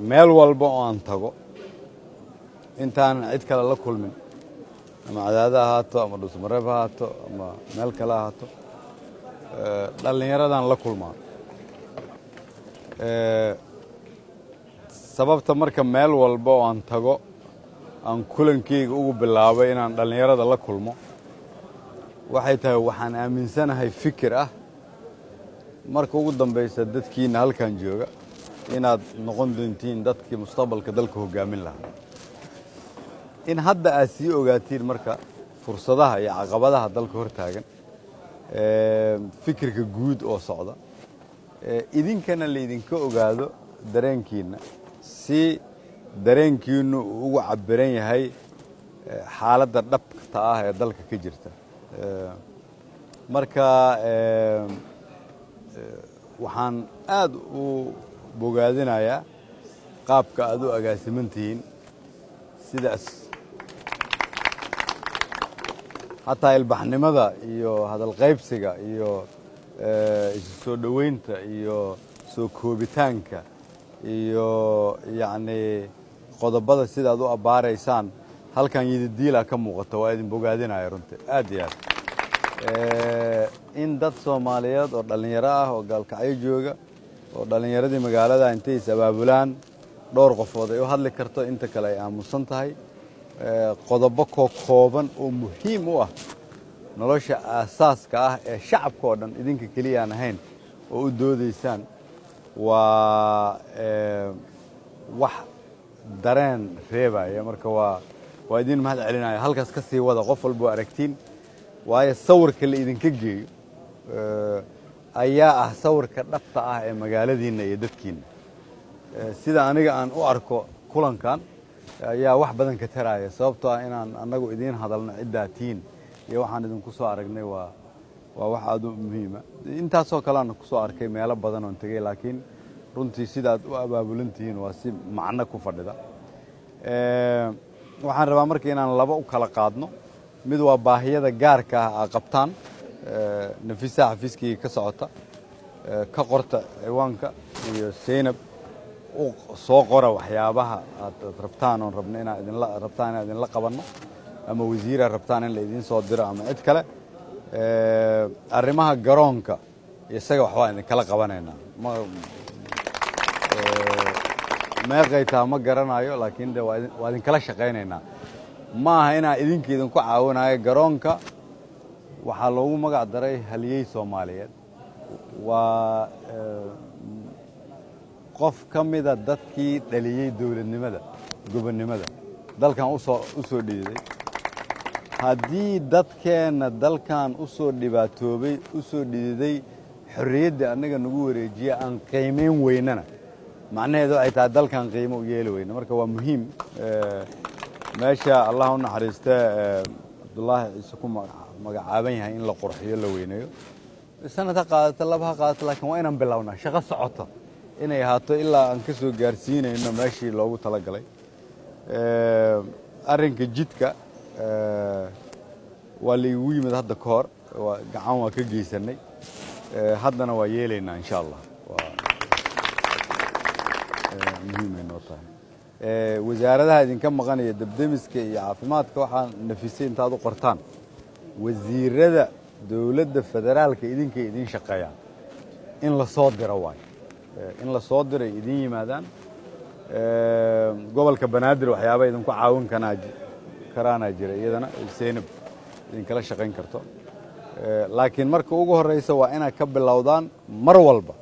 meel walba oo aan tago intaan cid kale la kulmin ama cadaada ahaato ama dhusmareeb ahaato ama meel kale ahaato dhallinyaradan la kulmaa sababta marka meel walba oo aan tago aan kulankeyga ugu bilaabay inaan dhallinyarada la kulmo waxay tahay waxaan aaminsanahay fikir ah marka ugu dambaysa dadkiina halkan jooga inaad noqon doontiin dadkii mustaqbalka dalka hogaamin lahaa in hadda aad sii ogaatiin marka fursadaha iyo caqabadaha dalka hor taagan fikirka guud oo socda idinkana laydinka ogaado dareenkiina si dareenkiinu ugu cabiran yahay xaaladda dhabta ah ee dalka ka jirta marka waxaan aad u bogaadinayaa qaabka aad u agaasiman tihiin sidaas hataa ilbaxnimada iyo hadal qaybsiga iyo isu soo dhoweynta iyo soo koobitaanka iyo yacni qodobada sidaad u abbaaraysaan halkan yididiila ka muuqata waa idin bogaadinaya runtii aad iyo aad in dad Soomaaliyeed oo dhalinyaro ah oo gaalkacyo jooga oo dhalinyaradii magaalada intay is abaabulaan dhowr qofood ay u hadli karto inta kale ay aamusan tahay qodobo kooban oo muhiim u ah nolosha aasaaska ah ee shacabka oo dhan idinka kaliya aan ahayn oo u doodaysaan waa wax dareen reebaya marka waa idin mahad celinaya halkaas ka sii wada qof walba aragtiin waayo sawirka la idinka geeyo ayaa ah sawirka dhabta ah ee magaaladiina iyo dadkiina sida aniga aan u arko kulankan ayaa wax badan ka taraya sababtoo ah inaan anagu idiin hadalno ciddaatiin iyo waxaan idinku soo aragnay waa wax aad u muhiima intaasoo kale aan ku soo arkay meelo badan oon tegey laakiin runtii sidaad u abaabulan tihiin waa si macno ku fadhida waxaan rabaa marka inaan laba u kala qaadno mid waa baahiyada gaarka ah aad qabtaan nafisa xafiiskii ka socota ka qorta ciwaanka iyo Seynab soo qora waxyaabaha aad rabtaan oo rabna inaad idinla qabanno ama wasiira rabtaan in la idin soo diro ama cid kale arrimaha garoonka isaga wax waa idin kala qabanaynaa meeqaytaa ma garanayo laakiin waa idin kala shaqaynaynaa ma aha inaan idinku caawinayo garoonka waxaa loogu magac daray haliyey Soomaaliyeed waa qof ka mida dadkii dhaliyey dawladnimada gobonnimada dalkan u soo dhiiday haddii dadkeena dalkan u soo dhibaatoobay u soo dhiiday xorriyadda anaga nagu wareejiya aan qiimeyn weynana macnaheedu ay tahay dalkan qiimo u yeeli weyna marka waa muhiim meesha allah u naxariista Abdullaahi Ciise ku magacaaban yahay in la qurxiyo la weynayo sanad ha qaadato laba ha qaadato laakiin waa inaan bilownaa shaqo socoto inay ahaato ilaa aan ka soo gaarsiinayno meeshii loogu talagalay arrinka jidka waa la igu yimid hadda ka hor gacan waa ka geysanay haddana waa yeelaynaa insha allah muhiimay noo tahay wasaaradaha idinka maqanaya dabdemiska iyo caafimaadka waxaan nafisay intaad u qortaan wasiirada dawladda federaalka idinka idin shaqeeyaan in la soo diro waayo in la soo diray idin yimaadaan gobolka Banaadir waxyaabo idinku caawin karaana jira iyadana Seynab idinkala shaqayn karto laakiin marka ugu horeysa waa inaad ka bilowdaan mar walba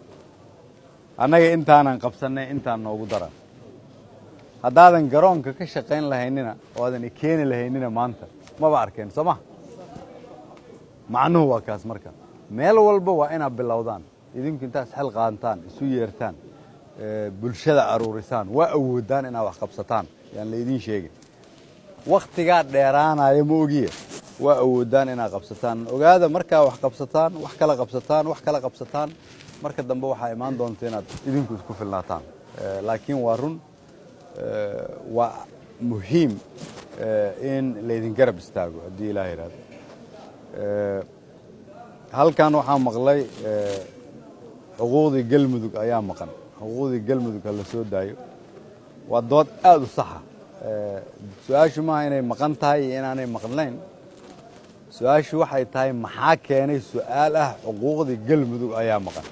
annaga intaanan qabsanay intaan noogu dara haddaadan garoonka ka shaqayn lahaynina oo aadan keeni lahaynina maanta maba arkeen sooma macnuhu waa kaas marka meel walba waa inaad bilowdaan idinku intaas xil qaantaan isu yeertaan bulshada aruurisaan waa awoodaan inaad wax qabsataan yaan la idin sheegin waqtigaa dheeraanaya ma ogiye waa awoodaan inaad qabsataan ogaada markaa wax qabsataan wax kala qabsataan marka dambe waxaa imaan doonta inaad idinku isku filnaataan laakiin waa run waa muhiim in laydin garab istaago haddii ilaaha yidhaahdo halkan waxaa maqlay xuquuqdii galmudug ayaa maqan xuquuqdii galmudug ha la soo daayo waa dood aad u saxa su-aashu maaha inay maqan tahay iyo inaanay maqnayn su-aashu waxay tahay maxaa keenay su-aal ah xuquuqdii galmudug ayaa maqan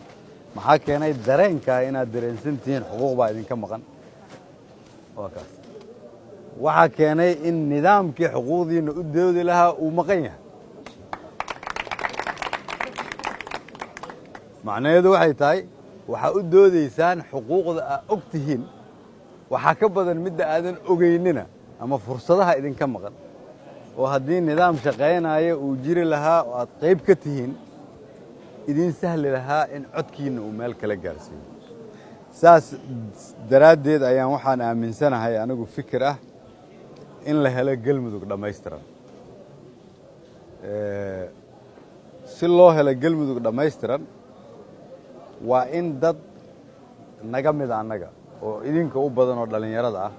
maxaa keenay dareenkaa inaad dareensan tihiin xuquuq baa idinka maqan waa kaas waxaa keenay in nidaamkii xuquuqdiina u doodi lahaa uu maqan yahay macnaheedu waxay tahay waxaa u doodaysaan xuquuqda aad og tihiin waxaa ka badan midda aadan ogeynina ama fursadaha idinka maqan oo haddii nidaam shaqaynaya uu jiri lahaa oo aad qayb ka tihiin idin sahli lahaa in codkiinna uu meel kala gaarsiiyo saas daraaddeed ayaan waxaan aaminsanahay anigu fikir ah in la helo galmudug dhammaystiran si loo helo galmudug dhammaystiran waa in dad naga mida annaga oo idinka u badan oo dhallinyarada ah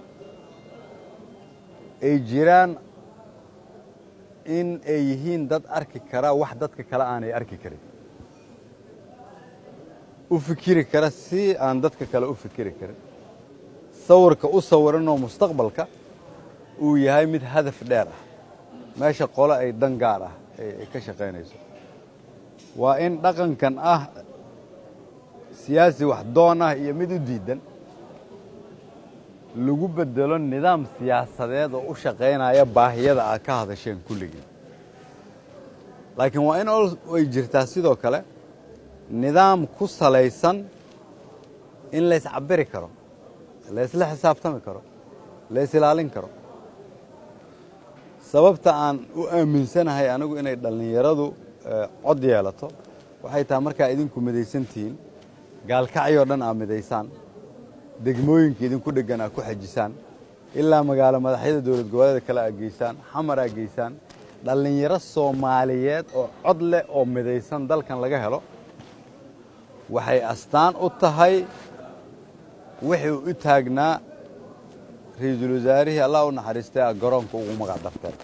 ay jiraan in ay yihiin dad arki kara wax dadka kale aanay arki karin u fikiri kara si aan dadka kale u fikiri karin sawirka u sawiranoo mustaqbalka uu yahay mid hadaf dheer ah meesha qole ay dan gaar ah ay ka shaqaynayso waa in dhaqankan ah siyaasi wax doon ah iyo mid u diidan lagu bedelo nidaam siyaasadeed oo u shaqaynaya baahiyada aad ka hadasheen kulligii laakiin waa in ay jirtaa sidoo kale nidaam ku salaysan in la iscabiri karo la isla xisaabtami karo la isilaalin karo sababta aan u aaminsanahay anigu inay dhallinyaradu cod yeelato waxay tahay markaa idinku midaysan tihiin gaalkacyoo dhan aad midaysaan degmooyinka idinku dheggan aad ku xajisaan ilaa magaalo madaxyada dowlad goboleeda kale aad geysaan xamar aad geysaan dhallinyaro soomaaliyeed oo cod leh oo midaysan dalkan laga helo waxay astaan u tahay wixii u taagnaa ra-iisul wasaarihii allah u naxariistay a garoonka ugu magac darteen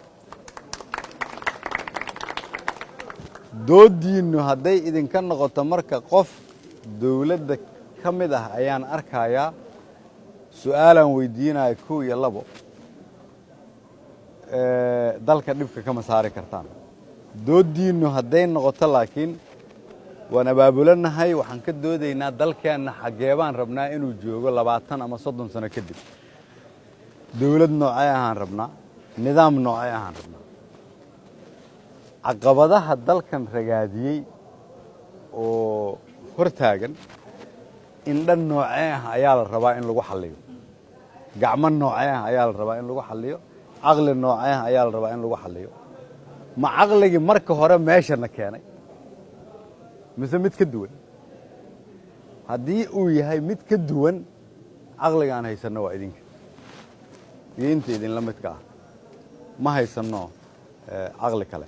dooddiinnu hadday idinka noqoto marka qof dawladda ka mid ah ayaan arkayaa su-aalaan weydiinaya 1 iyo 2 dalka dhibka kama saari kartaan dooddiinnu hadday noqoto laakiin waan abaabulanahay waxaan ka doodaynaa dalkeenna xaggee baan rabnaa inuu joogo 20 ama 30 sano kadib dawlad noocee ahaan rabnaa nidaam noocee ahaan rabnaa caqabadaha dalkan ragaadiyey oo hortaagan indhan noocee ah ayaa la rabaa in lagu xalliyo gacmo noocee ah ayaa la rabaa in lagu xalliyo caqli noocee ah ayaa la rabaa in lagu xalliyo ma caqligii marka hore meeshana keenay mise mid ka duwan haddii uu yahay mid ka duwan caqliga aan haysanno waa idinka iyo inta idinla midka ah ma haysanno caqli kale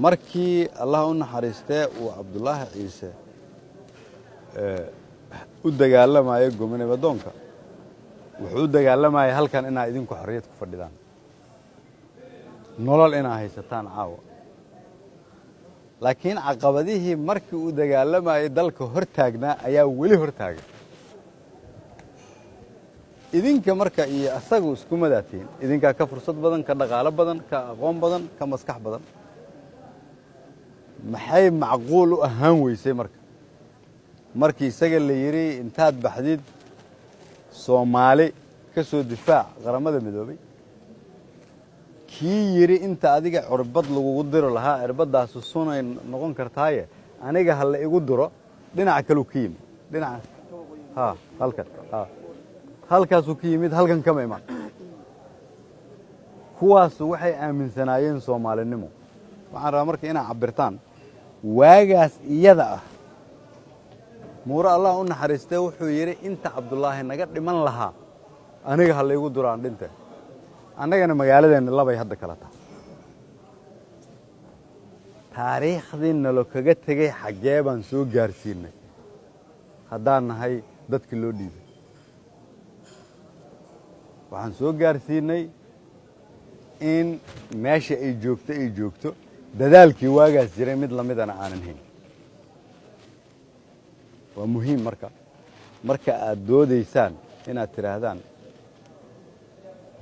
markii allah u naxariistee uu cabdulaahi ciise u dagaalamayo gobonimo-doonka wuxuu u dagaalamayay halkan inaa idinku xorriyad ku fadhidaan nolol inaa haysataan caawa laakiin caqabadihii markii uu dagaalamayay dalka hor taagnaa ayaa weli hor taagan idinka marka iyo asagu isku madaatiin idinkaa ka fursad badan ka dhaqaalo badan ka aqoon badan ka maskax badan maxay macquul u ahaan weysay markii isaga la yidhi intaad baxdid soomaali ka soo difaac qaramada midoobay kii yidhi inta adiga cirbad lagugu diro lahaa cirbadaasu sunay noqon kartaaye aniga ha la igu diro dhinaca kaleu ka yimid dhinaca halkaasuu ka yimid halkan kama imaan kuwaasu waxay aaminsanaayeen soomaalinimo waxaan rabaa marka inaad cabirtaan waagaas iyada ah muure allah u naxariistee wuxuu yidhi inta cabdulaahi naga dhiman lahaa aniga ha laygu diro aan dhinte annagana magaaladeenna labay hadda kala tahay taariikhdii nalo kaga tegey xaggee baan soo gaarsiinay haddaan nahay dadkii loo dhiibay waxaan soo gaarsiinay in meesha ay joogto dadaalkii waagaas jiray mid lamidana aanan hayn waa muhiim marka aad doodaysaan inaad tidhaahdaan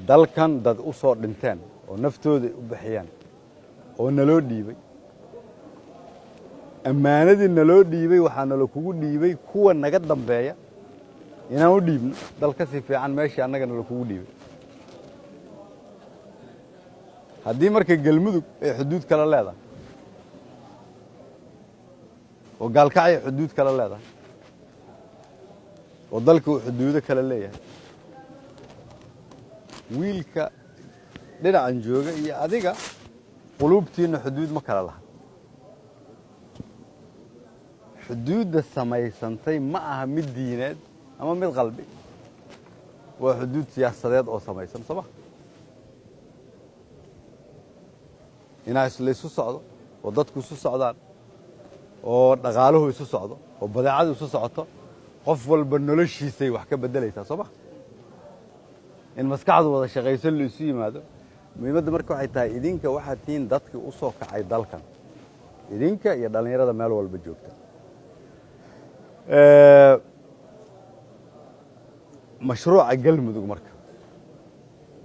dalkan dad u soo dhinteen oo naftooda u bixiyaan oo naloo dhiibay ammaanadii naloo dhiibay waxaa nalo kugu dhiibay kuwa naga dambeeya inaan u dhiibno dal ka sii fiican meeshii annaga nalo kugu dhiibay haddii marka galmudug ay xuduud kala leedahay oo gaalkacyo xuduud kala leedahay oo dalka uu xuduudo kala leeyahay wiilka dhinacan jooga iyo adiga quluubtiinna xuduud ma kala laha xuduudda samaysantay ma aha mid diineed ama mid qalbi waa xuduud siyaasadeed oo samaysan soo ma inaa laysu socdo oo dadku isu socdaan oo dhaqaaluhu isu socdo oo badeecadu isu socoto qof walba noloshiisay wax ka beddelaysaa soo ma in maskaxdu wada shaqayso la isu yimaado muhiimadda marka waxay tahay idinka waxaad tihiin dadkii u soo kacay dalkan idinka iyo dhallinyarada meel walba joogta mashruuca galmudug marka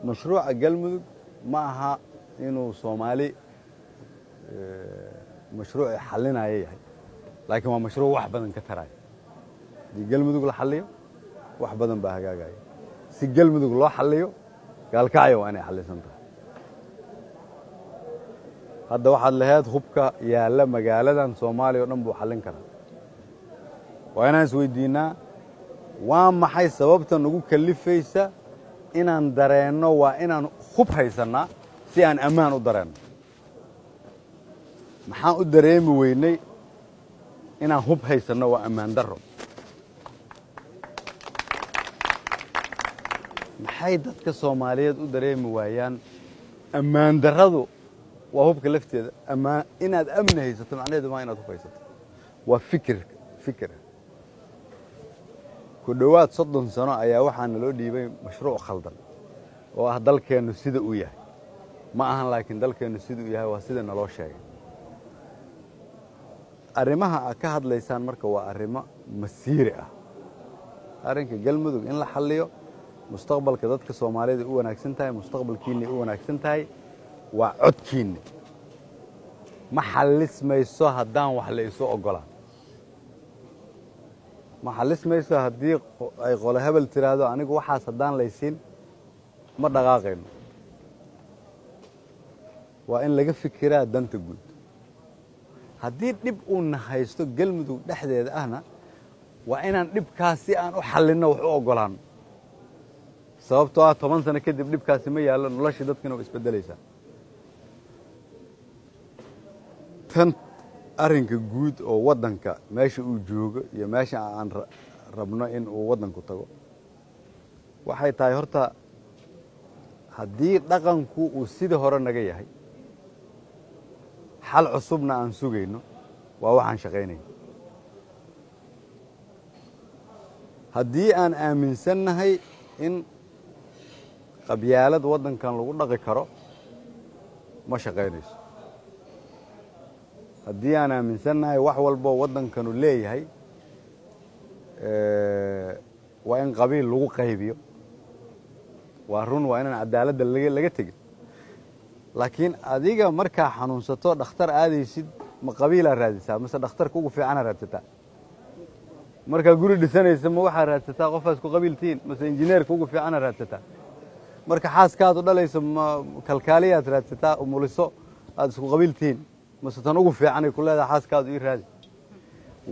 mashruuca galmudug ma aha inuu soomaali mashruuci xallinaya yahay laakiin waa mashruuc wax badan ka taraya haddii galmudug la xalliyo wax badan baa hagaagaya si galmudug loo xalliyo gaalkacyo waa inay xallisan tahay hadda waxaad lahayd hubka yaalla magaaladan soomaaliya oo dhan buu xallin karaa waa inaan isweydiinnaa waa maxay sababta nagu kallifaysa inaan dareenno waa inaan hub haysannaa si aan ammaan u dareenno maxaan u dareemi weynay inaan hub haysanno waa ammaan darro maxay dadka soomaaliyeed u dareemi waayaan ammaan darradu waa hubka lafteeda inaad amni haysato macnaheedu maa inaad hub haysato waa fikir ku dhowaad 30 sano ayaa waxaa naloo dhiibay mashruuc khaldan oo ah dalkeennu sida uu yahay ma ahan laakiin dalkeennu sida uu yahay waa sida naloo sheegay arrimaha aad ka hadlaysaan marka waa arrimo masiiri ah arrinka galmudug in la xalliyo mustaqbalka dadka Soomaaliyeed u wanaagsan tahay mustaqbalkiina u wanaagsan tahay waa codkiina ma xallismayso haddaan wax la isu ogolaan ma xallismayso haddii ay qolo hebel tiraahdo anigu waxaas haddaan laysiin ma dhaqaaqayno waa in laga fikiraa danta guud haddii dhib uu haysto galmudug dhexdeeda ahna waa inaan dhibkaas si aan u xallinno wax u ogolaano sababtoo ah 10 sano kadib dhibkaasi ma yaallo noloshii dadkina way isbeddelaysaa tan arrinka guud oo waddanka meesha uu joogo iyo meesha aan rabno in uu waddanku tago waxay tahay horta haddii dhaqanku uu sidii hore naga yahay xal cusubna aan sugayno waa waxaan shaqaynayno haddii aan aaminsannahay in qabyaalad waddankan lagu dhaqi karo ma shaqaynayso haddii aan aaminsannahay wax walboo waddankanu leeyahay waa in qabiil lagu qaybiyo waa run waa inaan cadaaladda laga tegin laakiin adiga markaa xanuunsato dhakhtar aadaysid ma qabiilaa raadisaa mase dhakhtarka ugu fiicana raadsataa markaa guri dhisanaysa ma waxaa raadsataa qofaad isku qabiiltihiin mase injineerka ugu fiicana raadsataa marka xaaskaadu dhalayso ma kalkaaliyaad raadsataa umuliso aad isku qabiiltihiin mase tan ugu fiicanay ku leedaha xaaskaadu ii raadi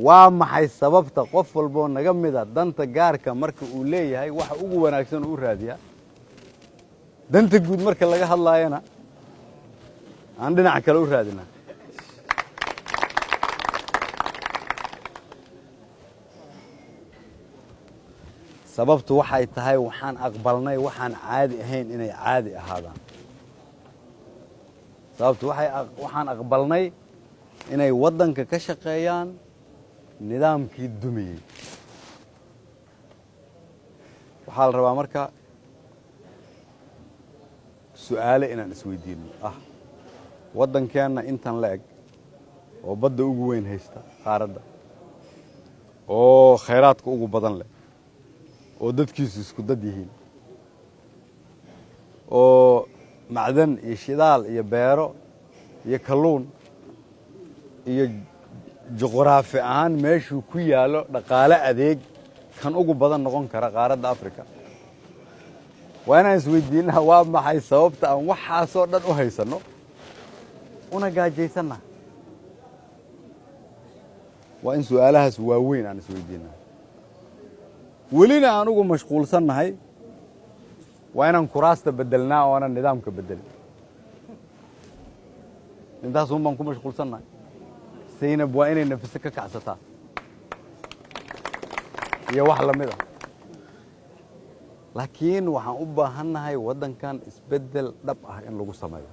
waa maxay sababta qof walboo naga mida danta gaarka marka uu leeyahay waxa ugu wanaagsan uu raadiyaa danta guud marka laga hadlaayana aan dhinaca kale u raadinaa sababtu waxay tahay waxaan aqbalnay waxaan caadi ahayn inay caadi ahaadaan sababtu waxaan aqbalnay inay waddanka ka shaqeeyaan nidaamkii dumiyey waxaa la rabaa marka su'aale inaan isweydiinno waddankeenna intan la eg oo badda ugu weyn haysta qaaradda oo khayraadka ugu badan leh oo dadkiisu isku dad yihiin oo macdan iyo shidaal iyo beero iyo kalluun iyo juqraafi ahaan meeshuu ku yaalo dhaqaale adeeg kan ugu badan noqon kara qaaradda Afrika waa inaan isweydiinaa waa maxay sababta aan waxaasoo dhan u haysanno una gaajaysanna waa in su'aalahaas waaweyn aan isweydiinaa welina aan ugu mashquulsannahay waa inaan kuraasta beddelnaa oo aanan nidaamka beddelin intaas un baan ku mashquulsannahay Zaynab waa inay nafisa ka kacsataa iyo wax la mid ah laakiin waxaan u baahannahay waddankan isbeddel dhab ah in lagu sameeyo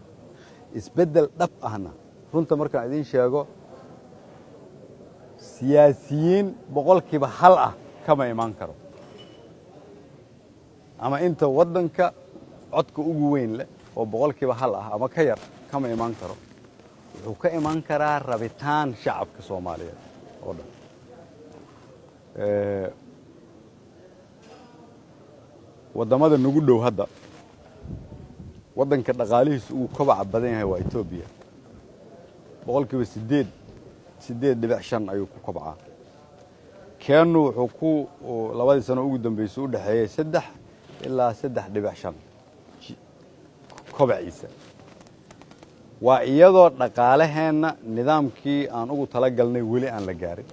isbeddel dhab ahna runta markaan idiin sheego siyaasiyiin boqolkiiba hal ah kama imaan karo ama inta waddanka codka ugu weyn leh oo boqolkiiba hal ah ama ka yar kama imaan karo wuxuu ka imaan karaa rabitaan shacabka Soomaaliyeed oo dhan wadamada nagu dhow hadda waddanka dhaqaalihiisu ugu kobaca badan yahay waa Ethiopia boqolkiiba 8.5 ayuu ku kobcaa Kenya wuxuu ku labadii sano ugu dambeysay u dhaxeeyay 3 ilaa 3.5 kobciisa waa iyadoo dhaqaalaheena nidaamkii aan ugu tala galnay weli aan la gaarin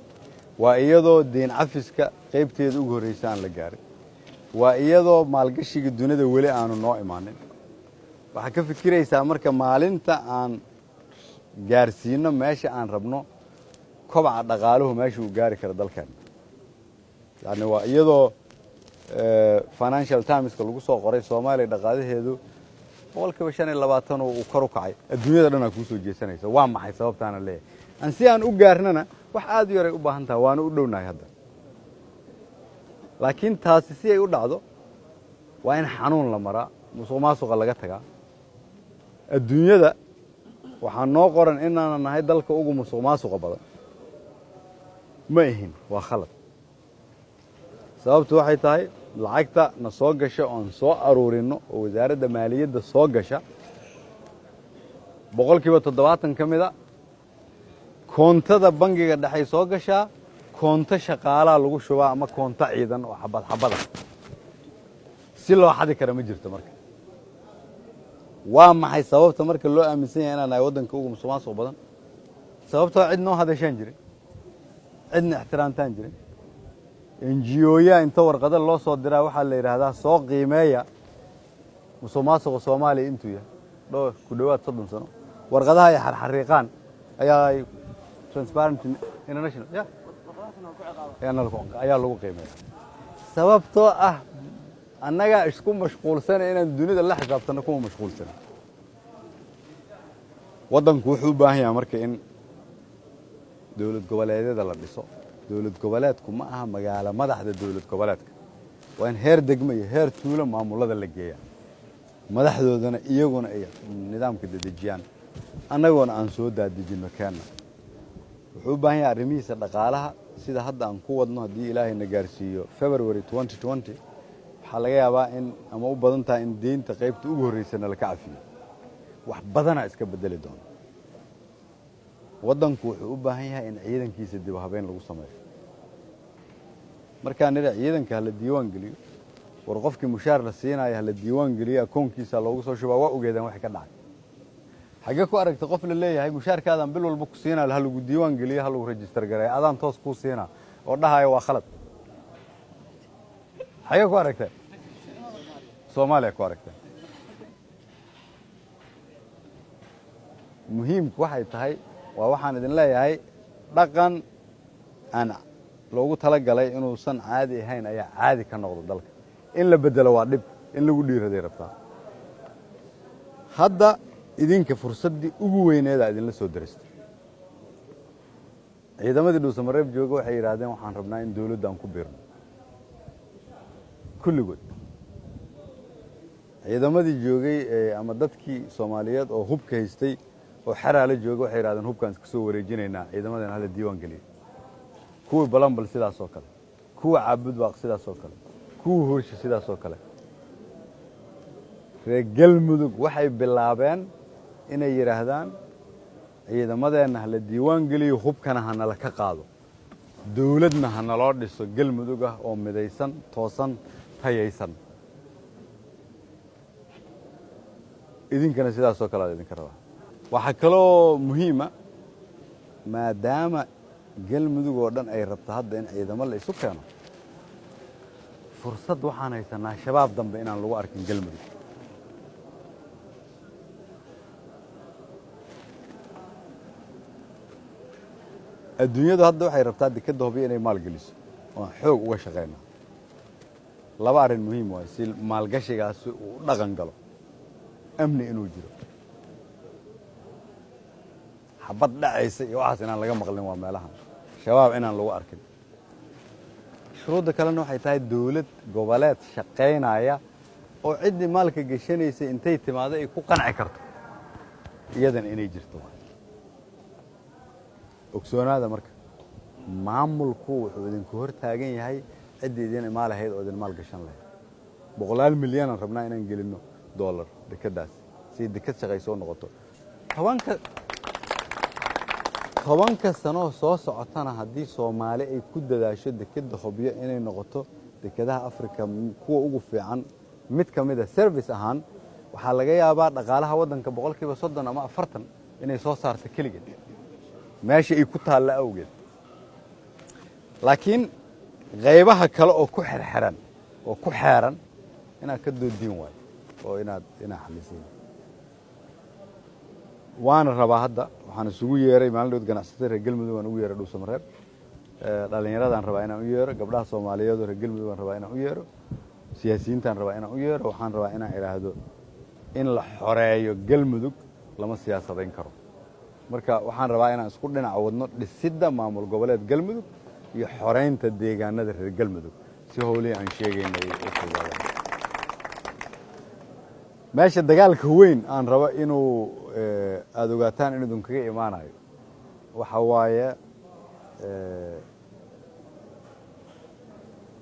waa iyadoo deen cafiska qaybteeda ugu horeysay aan la gaarin waa iyadoo maalgashiga dunida weli aanu noo imaanin waxa ka fikiraysaa marka maalinta aan gaarsiino meesha aan rabno kobaca dhaqaaluhu meesha uu gaari karo dalkan yani waa iyadoo financial timeska lagu soo qoray Soomaaliya dhaqaalaheedu boqolkiiba 25 uu kor u kacay adduunyada dhan ay ku soo jeesanaysa waa maxay sababtaana leeyahay aan si aan u gaarnana wax aad u yar ay u baahan tahay waana u dhownahay hadda laakiin taasi si ay u dhacdo waa in xanuun la maraa musuqmaasuqa laga tagaa adduunyada waxaa noo qoran inaan nahay dalka ugu musuqmaasuqa badan ma ihin waa khalad sababtu waxay tahay lacagta na soo gasha oon soo aruurino oo wasaaradda maaliyadda soo gasha boqolkiiba 70 ka mid ah koontada bangiga dhexe soo gashaa koonto shaqaalaha lagu shubaa ama koonto ciidan oo xabad si loo xadi karo ma jirto marka waa maxay sababta marka loo aaminsan yahay inaan ay waddanka ugu musuqmaasuq badan sababtoo cid noo hadashaan jirin cidna ixtiraamtaan jirin NGO-ya inta warqada loo soo diraa waxa la yiraahdaa soo qiimeeya musuqmaasuqa Soomaaliya intuu yahay ku dhawaad 30 sano warqadaha ay xarxariiqaan ayaa Transparency International ayaa lagu qiimeeyaa sababtoo ah annaga isku mashquulsan inaan dunida la xisaabtano kuma mashquulsan waddanku wuxuu u baahan yahay marka in dawlad goboleedyada la dhiso dawlad goboleedku ma aha magaalo madaxda dawlad goboleedka waa in heer degmo iyo heer tuulo maamulada la geeyaa madaxdoodana iyaguna ay nidaamka dedejiyaan annagoona aan soo daadejino keena wuxuu u baahan yahay arrimihiisa dhaqaalaha sida hadda aan ku wadno haddii ilaahay na gaarsiiyo February 2020 waxaa laga yaabaa in ama u badan tahay in deynta qaybta ugu horeysana la ka cafiyo wax badana iska bedeli doono waddanku wuxuu u baahan yahay in ciidankiisa dib u habeyn lagu sameeyo markaan nira ciidanka la diiwaan geliyo war qofkii mushaar la siinayo la diiwaan geliyo akoonkiisa loogu soo shubaa waa ogeedaan wax ka dhacay xagee ku aragtay qof la leeyahay mushaarkaadan bil walba ku siinayo hal lagu diiwaan geliyo hal lagu register gareeyo adaan toos ku siina oo dhahayo waa khalad xagee ku aragtay Soomaaliya ku aragtay muhiimku waxay tahay waa waxaan idin leeyahay dhaqan aan loogu tala galay inuu san caadi ahayn ayaa caadi ka noqdo dalka in la bedelo waa dhib in lagu dhiiraday rabtaa hadda idinka fursadii ugu weyneed idin la soo diristay ciidamadii Dhuusamareeb jooga waxay yiraahdeen waxaan rabnaa in dawladda aan ku biirno kulligood ciidamadii joogay ama dadkii Soomaaliyeed oo hubka haystay oo xaraale jooga waxay yiraahdeen hubkaan iska soo wareejinaynaa ciidamadan hal diiwaan geliyo kuwa balanbal sidaas oo kale kuwa caabud waaq sidaas oo kale kuwa hoosh sidaas oo kale reer galmudug waxay bilaabeen inay yidhaahdaan ciidamadeenna hala diiwaan geliyo hubkana hanala ka qaado dawladna hanaloo dhiso galmudug ah oo midaysan toosan tayaysan idinkana sidaasoo kale aad idinka rabaa waxaa kaloo muhiima maadaama galmudug oo dhan ay rabto hadda in ciidamo la isu keeno fursad waxaan haysanaa shabaab dambe inaan lagu arkin galmudug adduunyadu hadda waxay rabtaa dekadda hobyo inay maalgeliso oon xoog uga shaqayna laba arrin muhiim waay si maalgashigaasi uu u dhaqan galo amni inuu jiro xabad dhacaysa iyo waxaas inaan laga maqlin waa meelahan shabaab inaan lagu arkin shuruudda kalena waxay tahay dawlad goboleed shaqaynaya oo ciddii maalka geshanaysay intay timaado ay ku qanci karto iyadan inay jirto ogsoonaada marka maamulku wuxuu idinku hor taagan yahay ciddii idin imaa lahayd oo idin maal gashan lahayd boqolaal milyan aan rabnaa inaan gelinno dollar dekadaas si dekad shaqaysoo noqoto tobanka sanoo soo socotana haddii soomaali ay ku dadaasho dekadda hobyo inay noqoto dekadaha africa kuwa ugu fiican mid ka mida service ahaan waxaa laga yaabaa dhaqaalaha waddanka boqolkiiba 30 ama 40 inay soo saarto keligeed meesha ay ku taalla awgeed laakiin qaybaha kale oo ku xirxiran oo ku xeeran inaad ka doodiin waayo oo inaad xalisiin waana rabaa hadda waxaan isugu yeeray maalin dhood ganacsatada reer galmudug aan ugu yeeray dhuusamareeb dhallinyaradaan rabaa inaan u yeero gabdhaha soomaaliyeed oo reer galmudug aan rabaa inaan u yeero siyaasiyiintaan rabaa inaan u yeero waxaan rabaa inaan idhaahdo in la xoreeyo galmudug lama siyaasadayn karo marka waxaan rabaa inaan isku dhinac wadno dhisidda maamul goboleed galmudug iyo xoreynta deegaanada reer galmudug si howlihii aan sheegaynay u fudaadaan meesha dagaalka weyn aan rabo inuu aad ogaataan in idin kaga imaanayo waxa waaye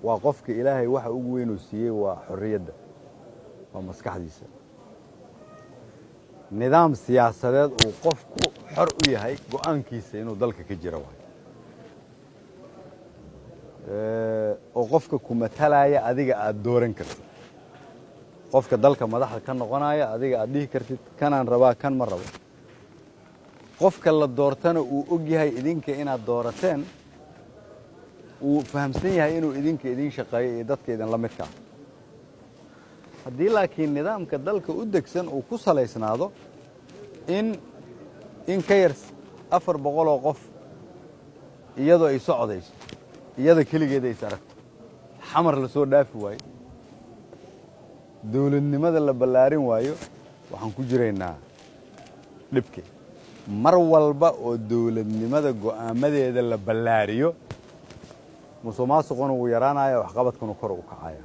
waa qofka ilaahay waxa ugu weyn uu siiyey waa xorriyadda waa maskaxdiisa nidaam siyaasadeed uu qofku xor u yahay go'aankiisa inuu dalka ka jiro waayo oo qofka ku matalaya adiga aad dooran kartid qofka dalka madaxda ka noqonaya adiga aad dhihi kartid kanaan rabaa kan ma rabo qofka la doortana uu og yahay idinka inaad doorateen uu fahamsan yahay inuu idinka idin shaqeeyo iyo dadka idin la midka haddii laakiin nidaamka dalka u degsan uu ku salaysnaado in ka yar 400 oo qof iyadoo ay socdayso iyada keligeeda is aragto xamar la soo dhaafi waayo dawladnimada la ballaarin waayo waxaan ku jiraynaa dhibke mar walba oo dawladnimada go'aamadeeda la ballaariyo musuqmaasuquna uu yaraanaya waxqabadkuna kor u kacaya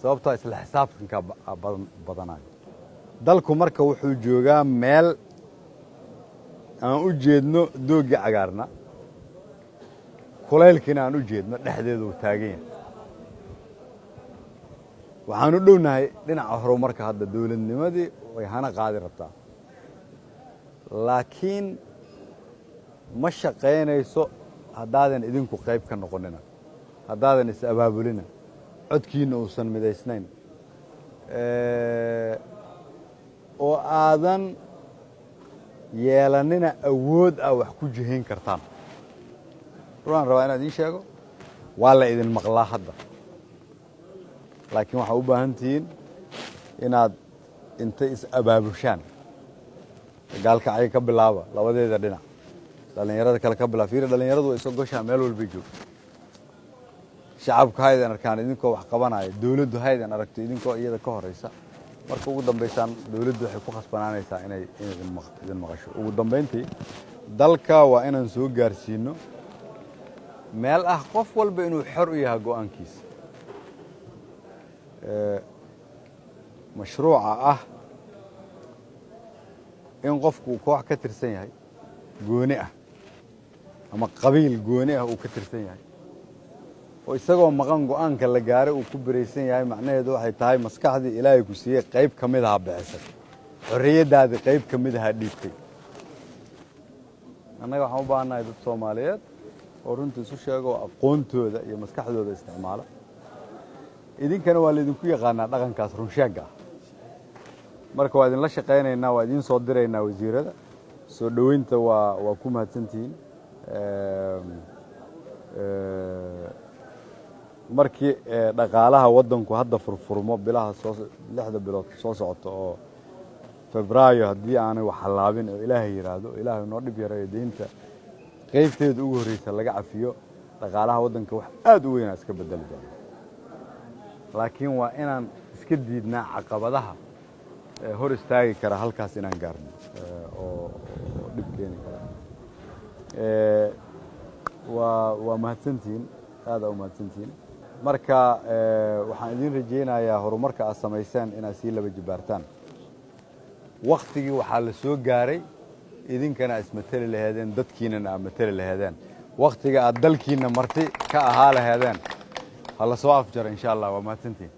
sababtoo isla xisaabtanka badanayo dalku marka wuxuu joogaa meel aan u jeedno doogii cagaarna kulaylkiina aan u jeedno dhexdeeda uu taagan yahay waxaan u dhownahay dhinaca horumarka hadda dawladnimadii way hana qaadi rabtaa laakiin ma shaqaynayso haddaadan idinku qayb ka noqonina haddaadan is abaabulina codkiina uusan midaysnayn oo aadan yeelanina awood ah wax ku jihayn kartaan waxaan rabaa inaan idiin sheego waa la idin maqlaa hadda laakiin waxaa u baahan tihiin inaad intay is abaabushaan gaalkacyo ka bilaaba labadeeda dhinac dhallinyarada kale ka bilaaba fiiri dhallinyaradu way soo goshaa meel walbay joogto shacabku haydan arkaan idinkoo wax qabanaya dawladdu haydan aragto idinkoo iyada ka horaysa marka ugu dambaysaan dawladdu waxay ku khasbanaanaysaa inay idin maqasho ugu dambayntii dalka waa inaan soo gaarsiino meel ah qof walba inuu xor u yahay go'aankiisa mashruuca ah in qofku uu koox ka tirsan yahay gooni ah ama qabiil gooni ah uu ka tirsan yahay oo isagoo maqan go'aanka la gaaray uu ku biraysan yahay macnaheedu waxay tahay maskaxdii ilaahay ku siiyey qayb ka mid aha bixisay xorriyaddaadii qayb ka mid aha dhiibtay annaga waxaan u baahannahay dad soomaaliyeed oo runtii isu sheega oo aqoontooda iyo maskaxdooda isticmaala idinkana waa laydinku yaqaanaa dhaqankaas runsheegga ah marka waa idinla shaqaynaynaa waa idiin soo diraynaa wasiirada soo dhoweynta waa ku mahadsantihiin markii dhaqaalaha waddanku hadda furfurmo bilaha 6 bilood soo socota oo febraayo haddii aanay wax halaabin oo ilaahay yiraahdo ilaahay noo dhib yareeyo deynta qaybteeda ugu horreysa laga cafiyo dhaqaalaha waddanka wax aad u weyn iska bedeli doona laakiin waa inaan iska diidnaa caqabadaha hor istaagi kara halkaas inaan gaarno oo dhib keeni kara waa mahadsantihiin aad u mahadsantihiin marka waxaan idin rajaynayaa horumarka aad samayseen inaad sii laba jibaartaan waqtigii waxaa la soo gaaray idinkana ismateli lahaydeen dadkiinana aad mateli lahaydeen waqtiga aad dalkiina marti ka ahaa lahaydeen ha la soo afjaro insha allah waa mahadsantihiin